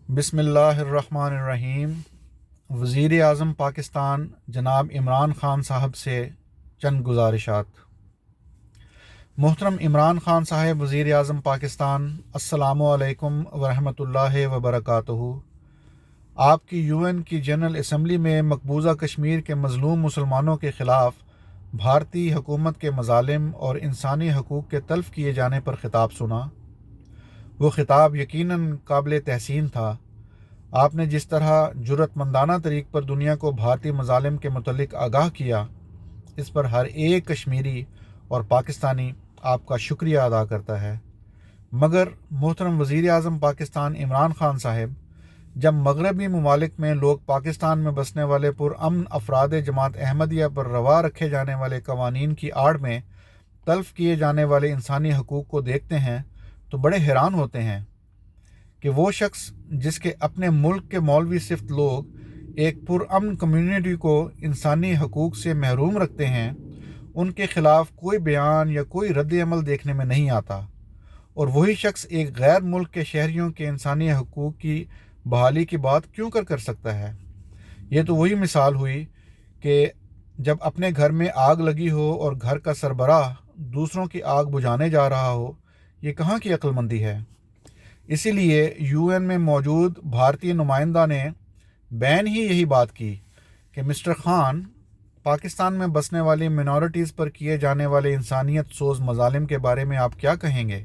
बिस्मिल्लाहिर्रहमानिर्रहीम। वज़ीर आज़म पाकिस्तान जनाब इमरान ख़ान साहब से चंद गुजारिशात। मोहतरम इमरान ख़ान साहब वज़ीर आज़म पाकिस्तान, अस्सलामु अलैकुम वरहमतुल्लाहि वबरकातुहू। आपकी यूएन की जनरल असम्बली में मकबूजा कश्मीर के मज़लूम मुसलमानों के ख़िलाफ़ भारतीय हुकूमत के मज़ालिम और इंसानी हकूक़ के तल्फ़ किए जाने पर ख़िताब सुना। वो ख़िताब यकीनन काबिल तहसीन था। आपने जिस तरह जुर्रतमंदाना तरीक़ पर दुनिया को भारतीय मज़ालिम के मुतल्लिक़ आगाह किया, इस पर हर एक कश्मीरी और पाकिस्तानी आपका शुक्रिया अदा करता है। मगर मोहतरम वज़ीर आज़म पाकिस्तान इमरान ख़ान साहब, जब मगरबी ममालिक में लोग पाकिस्तान में बसने वाले पुरअमन अफराद जमात अहमदिया पर रवा रखे जाने वाले कवानीन की आड़ में तल्फ़ किए जाने वाले इंसानी हकूक़ को देखते हैं तो बड़े हैरान होते हैं कि वो शख्स जिसके अपने मुल्क के मौलवी सिफ्त लोग एक पुरअमन कम्युनिटी को इंसानी हकूक़ से महरूम रखते हैं, उनके ख़िलाफ़ कोई बयान या कोई रद्द-ए-अमल देखने में नहीं आता। और वही शख्स एक गैर मुल्क के शहरियों के इंसानी हकूक़ की बहाली की बात क्यों कर सकता है। ये तो वही मिसाल हुई कि जब अपने घर में आग लगी हो और घर का सरबराह दूसरों की आग बुझाने जा रहा हो। ये कहाँ की अक्लमंदी है। इसीलिए यूएन में मौजूद भारतीय नुमाइंदा ने बैन ही यही बात की कि मिस्टर ख़ान, पाकिस्तान में बसने वाली मिनॉरिटीज़ पर किए जाने वाले इंसानियत सोज़ मज़ालिम के बारे में आप क्या कहेंगे।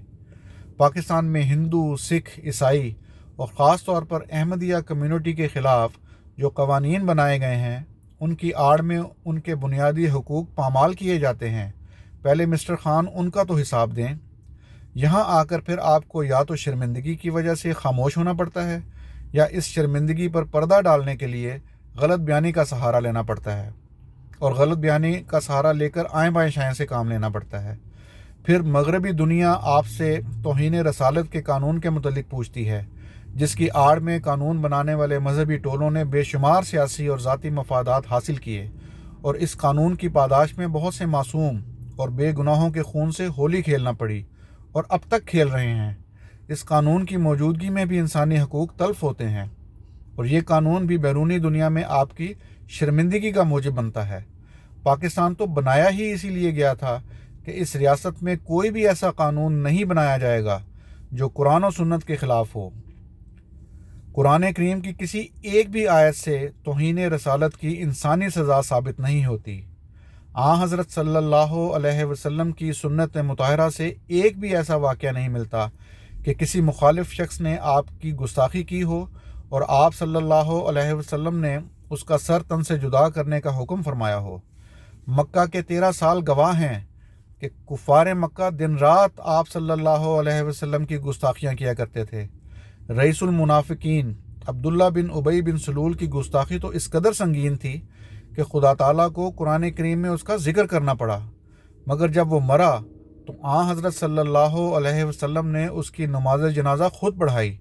पाकिस्तान में हिंदू, सिख, ईसाई और ख़ास तौर पर अहमदिया कम्युनिटी के ख़िलाफ़ जो कवानीन बनाए गए हैं, उनकी आड़ में उनके बुनियादी हकूक़ पामाल किए जाते हैं। पहले मिस्टर ख़ान उनका तो हिसाब दें। यहाँ आकर फिर आपको या तो शर्मिंदगी की वजह से खामोश होना पड़ता है या इस शर्मिंदगी पर पर्दा डालने के लिए गलत बयानी का सहारा लेना पड़ता है, और गलत बयानी का सहारा लेकर आएँ बाएँ शाएँ से काम लेना पड़ता है। फिर मगरबी दुनिया आपसे तौहीन रसालत के कानून के मुतल्लिक़ पूछती है, जिसकी आड़ में कानून बनाने वाले मजहबी टोलों ने बेशुमार सियासी और ज़ाती मफादात हासिल किए, और इस कानून की पादाश में बहुत से मासूम और बेगुनाहों के खून से होली खेलना पड़ी और अब तक खेल रहे हैं। इस कानून की मौजूदगी में भी इंसानी हकूक़ तल्फ़ होते हैं, और ये कानून भी बैरूनी दुनिया में आपकी शर्मिंदगी का मूजिब बनता है। पाकिस्तान तो बनाया ही इसीलिए गया था कि इस रियासत में कोई भी ऐसा कानून नहीं बनाया जाएगा जो कुरान और सुन्नत के ख़िलाफ़ हो। कुरान करीम की किसी एक भी आयत से तौहीन रसालत की इंसानी सज़ा साबित नहीं होती। हज़रत सल्लल्लाहु अलैहि वसल्लम की सुन्नत मुताहरा से एक भी ऐसा वाक़या नहीं मिलता कि किसी मुखालिफ शख्स ने आपकी गुस्ताखी की हो और आप सल्लल्लाहु अलैहि वसल्लम ने उसका सर तन से जुदा करने का हुक्म फरमाया हो। मक्का के 13 साल गवाह हैं कि कुफ़ार मक्का दिन रात आप सल्लल्लाहु अलैहि वसल्लम की गुस्ताखियाँ किया करते थे। रईसुल मुनाफिकीन अब्दुल्ला बिन उबई बिन सलूल की गुस्ताखी तो इस कदर संगीन थी कि खुदा ताला को कुरान करीम में उसका जिक्र करना पड़ा। मगर जब वो मरा तो हज़रत सल्लल्लाहु अलैहि वसल्लम ने उसकी नमाज जनाजा खुद पढ़ाई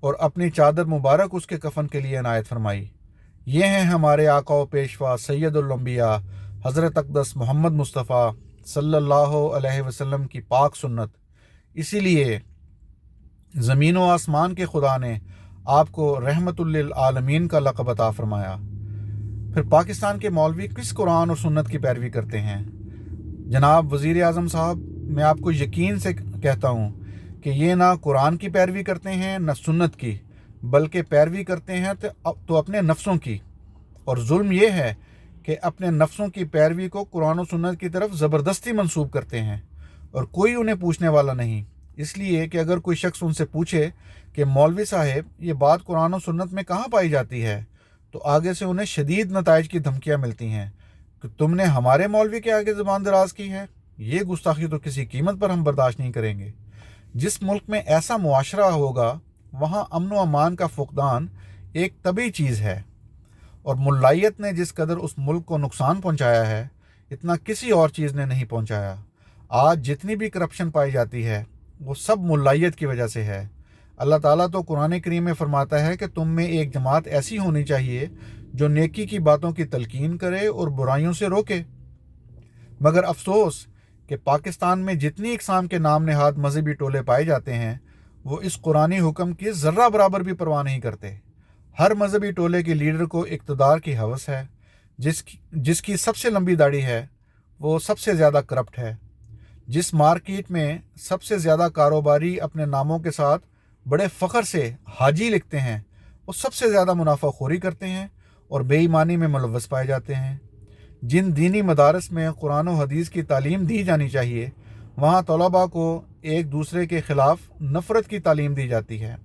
और अपनी चादर मुबारक उसके कफन के लिए इनायत फरमाई। ये हैं हमारे आका व पेशवा सैयदुल अंबिया हज़रत अक़दस मोहम्मद मुस्तफ़ा सल्लल्लाहु अलैहि वसल्लम की पाक सुन्नत। इसीलिए ज़मीन व आसमान के खुदा ने आपको रहमतुल लिल आलमीन का लक़ब अता फरमाया। फिर पाकिस्तान के मौलवी किस कुरान और सुन्नत की पैरवी करते हैं। जनाब वज़ीर आज़म साहब, मैं आपको यकीन से कहता हूँ कि ये ना कुरान की पैरवी करते हैं न सुन्नत की, बल्कि पैरवी करते हैं तो अपने नफ्सों की। और जुल्म ये है कि अपने नफ्सों की पैरवी को कुरान और सुन्नत की तरफ ज़बरदस्ती मंसूब करते हैं, और कोई उन्हें पूछने वाला नहीं। इसलिए कि अगर कोई शख्स उनसे पूछे कि मौलवी साहब, ये बात कुरान और सुन्नत में कहाँ पाई जाती है, तो आगे से उन्हें शदीद नताइज की धमकियाँ मिलती हैं कि तुमने हमारे मौलवी के आगे ज़बान दराज की है। ये गुस्ताखी तो किसी कीमत पर हम बर्दाश्त नहीं करेंगे। जिस मुल्क में ऐसा मुआशरा होगा वहाँ अमन व अमान का फुकदान एक तबी चीज़ है, और मुल्लायत ने जिस कदर उस मुल्क को नुकसान पहुँचाया है, इतना किसी और चीज़ ने नहीं पहुँचाया। आज जितनी भी करप्शन पाई जाती है वो सब मुल्लायत की वजह से है। अल्लाह ताला तो कुरान करीम में फरमाता है कि तुम में एक जमात ऐसी होनी चाहिए जो नेकी की बातों की तलकीन करे और बुराइयों से रोके। मगर अफसोस कि पाकिस्तान में जितनी इकसाम के नाम नेहाद मजहबी टोले पाए जाते हैं, وہ اس قرآنی حکم کی ذرہ برابر بھی پرواہ نہیں کرتے۔ ہر مذہبی ٹولے کے لیڈر کو اقتدار کی ہوس ہے، جس کی سب سے لمبی داڑھی ہے وہ سب سے زیادہ کرپٹ ہے۔ جس مارکیٹ میں سب سے زیادہ کاروباری اپنے ناموں کے ساتھ بڑے فخر سے حاجی لکھتے ہیں، وہ سب سے زیادہ منافع خوری کرتے ہیں اور بے ایمانی میں ملوث پائے جاتے ہیں۔ جن دینی مدارس میں قرآن و حدیث کی تعلیم دی جانی چاہیے، وہاں طلباء کو ایک دوسرے کے خلاف نفرت کی تعلیم دی جاتی ہے۔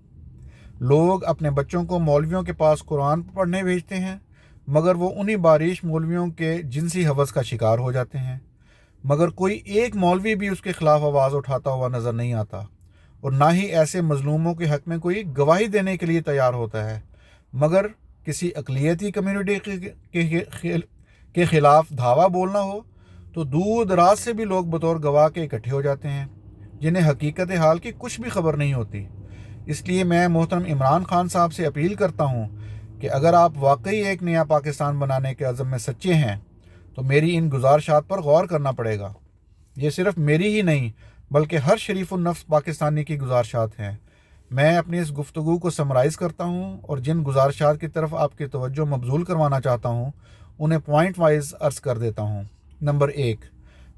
لوگ اپنے بچوں کو مولویوں کے پاس قرآن پڑھنے بھیجتے ہیں، مگر وہ انہی بارش مولویوں کے جنسی ہوس کا شکار ہو جاتے ہیں، مگر کوئی ایک مولوی بھی اس کے خلاف آواز اٹھاتا ہوا نظر نہیں آتا، اور نہ ہی ایسے مظلوموں کے حق میں کوئی گواہی دینے کے لیے تیار ہوتا ہے۔ مگر کسی اقلیتی کمیونٹی کے خلاف دھاوا بولنا ہو تو دور دراز سے بھی لوگ بطور گواہ کے اکٹھے ہو جاتے ہیں، جنہیں حقیقت حال کی کچھ بھی خبر نہیں ہوتی۔ اس لیے میں محترم عمران خان صاحب سے اپیل کرتا ہوں کہ اگر آپ واقعی ایک نیا پاکستان بنانے کے عزم میں سچے ہیں تو میری ان گزارشات پر غور کرنا پڑے گا۔ یہ صرف میری ہی نہیں بلکہ ہر شریف النفس پاکستانی کی گزارشات ہیں۔ میں اپنی اس گفتگو کو سمرائز کرتا ہوں اور جن گزارشات کی طرف آپ کی توجہ مبذول کروانا چاہتا ہوں انہیں پوائنٹ وائز عرض کر دیتا ہوں۔ نمبر 1،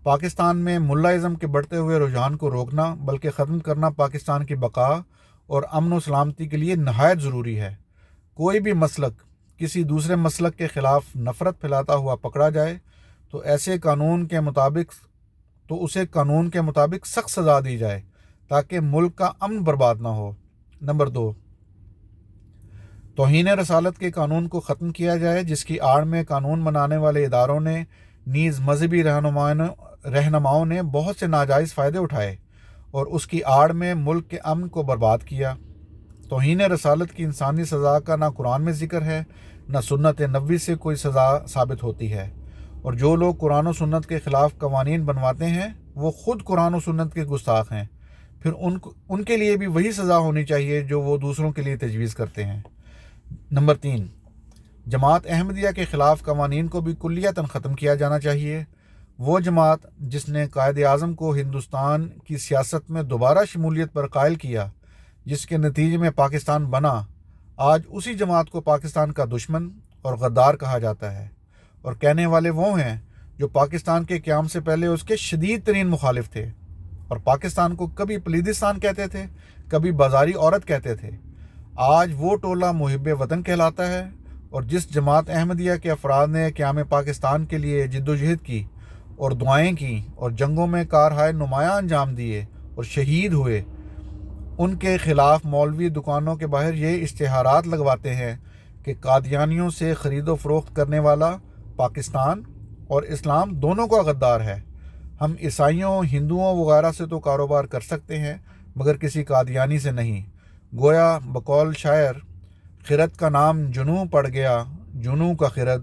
پاکستان میں ملا ازم کے بڑھتے ہوئے رجحان کو روکنا بلکہ ختم کرنا پاکستان کی بقا اور امن و سلامتی کے لیے نہایت ضروری ہے۔ کوئی بھی مسلک کسی دوسرے مسلک کے خلاف نفرت پھیلاتا ہوا پکڑا جائے تو اسے قانون کے مطابق سخت سزا دی جائے تاکہ ملک کا امن برباد نہ ہو۔ نمبر 2، توہین رسالت کے قانون کو ختم کیا جائے، جس کی آڑ میں قانون بنانے والے اداروں نے نیز مذہبی رہنماؤں نے بہت سے ناجائز فائدے اٹھائے اور اس کی آڑ میں ملک کے امن کو برباد کیا۔ توہین رسالت کی انسانی سزا کا نہ قرآن میں ذکر ہے، نہ سنت نبوی سے کوئی سزا ثابت ہوتی ہے، اور جو لوگ قرآن و سنت کے خلاف قوانین بنواتے ہیں وہ خود قرآن و سنت کے گستاخ ہیں، پھر ان کے لیے بھی وہی سزا ہونی چاہیے جو وہ دوسروں کے لیے تجویز کرتے ہیں۔ نمبر 3، جماعت احمدیہ کے خلاف قوانین کو بھی کلیتاً ختم کیا جانا چاہیے۔ وہ جماعت جس نے قائد اعظم کو ہندوستان کی سیاست میں دوبارہ شمولیت پر قائل کیا، جس کے نتیجے میں پاکستان بنا، آج اسی جماعت کو پاکستان کا دشمن اور غدار کہا جاتا ہے، اور کہنے والے وہ ہیں جو پاکستان کے قیام سے پہلے اس کے شدید ترین مخالف تھے اور پاکستان کو کبھی پلیدستان کہتے تھے، کبھی بازاری عورت کہتے تھے۔ آج وہ ٹولہ محب وطن کہلاتا ہے، اور جس جماعت احمدیہ کے افراد نے قیام پاکستان کے لیے جد و جہد کی اور دعائیں کیں اور جنگوں میں کارہائے نمایاں انجام دیے اور شہید ہوئے، ان کے خلاف مولوی دکانوں کے باہر یہ اشتہارات لگواتے ہیں کہ قادیانیوں سے خرید و فروخت کرنے والا پاکستان اور اسلام دونوں کا غدار ہے۔ ہم عیسائیوں، ہندوؤں وغیرہ سے تو کاروبار کر سکتے ہیں مگر کسی قادیانی سے نہیں۔ گویا بقول شاعر، خرد کا نام جنوں پڑ گیا، جنوں کا خرد،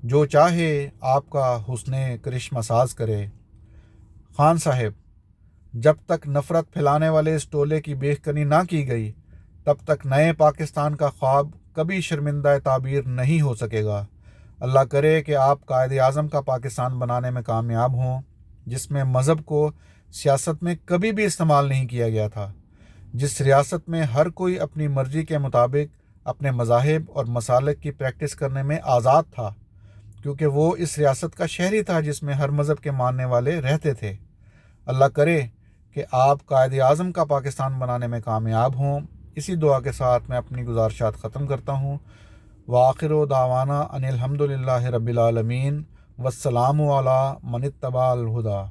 جو چاہے آپ کا حسن کرشمہ ساز کرے۔ خان صاحب، جب تک نفرت پھیلانے والے اس ٹولے کی بیخ کنی نہ کی گئی تب تک نئے پاکستان کا خواب کبھی شرمندہ تعبیر نہیں ہو سکے گا۔ اللہ کرے کہ آپ قائد اعظم کا پاکستان بنانے میں کامیاب ہوں، جس میں مذہب کو سیاست میں کبھی بھی استعمال نہیں کیا گیا تھا، جس ریاست میں ہر کوئی اپنی مرضی کے مطابق اپنے مذاہب اور مسالک کی پریکٹس کرنے میں آزاد تھا، کیونکہ وہ اس ریاست کا شہری تھا جس میں ہر مذہب کے ماننے والے رہتے تھے۔ اللہ کرے کہ آپ قائد اعظم کا پاکستان بنانے میں کامیاب ہوں۔ اسی دعا کے ساتھ میں اپنی گزارشات ختم کرتا ہوں۔ وآخر دعوانا ان الحمد للہ رب العالمین، والسلام علی من اتبع الہدی۔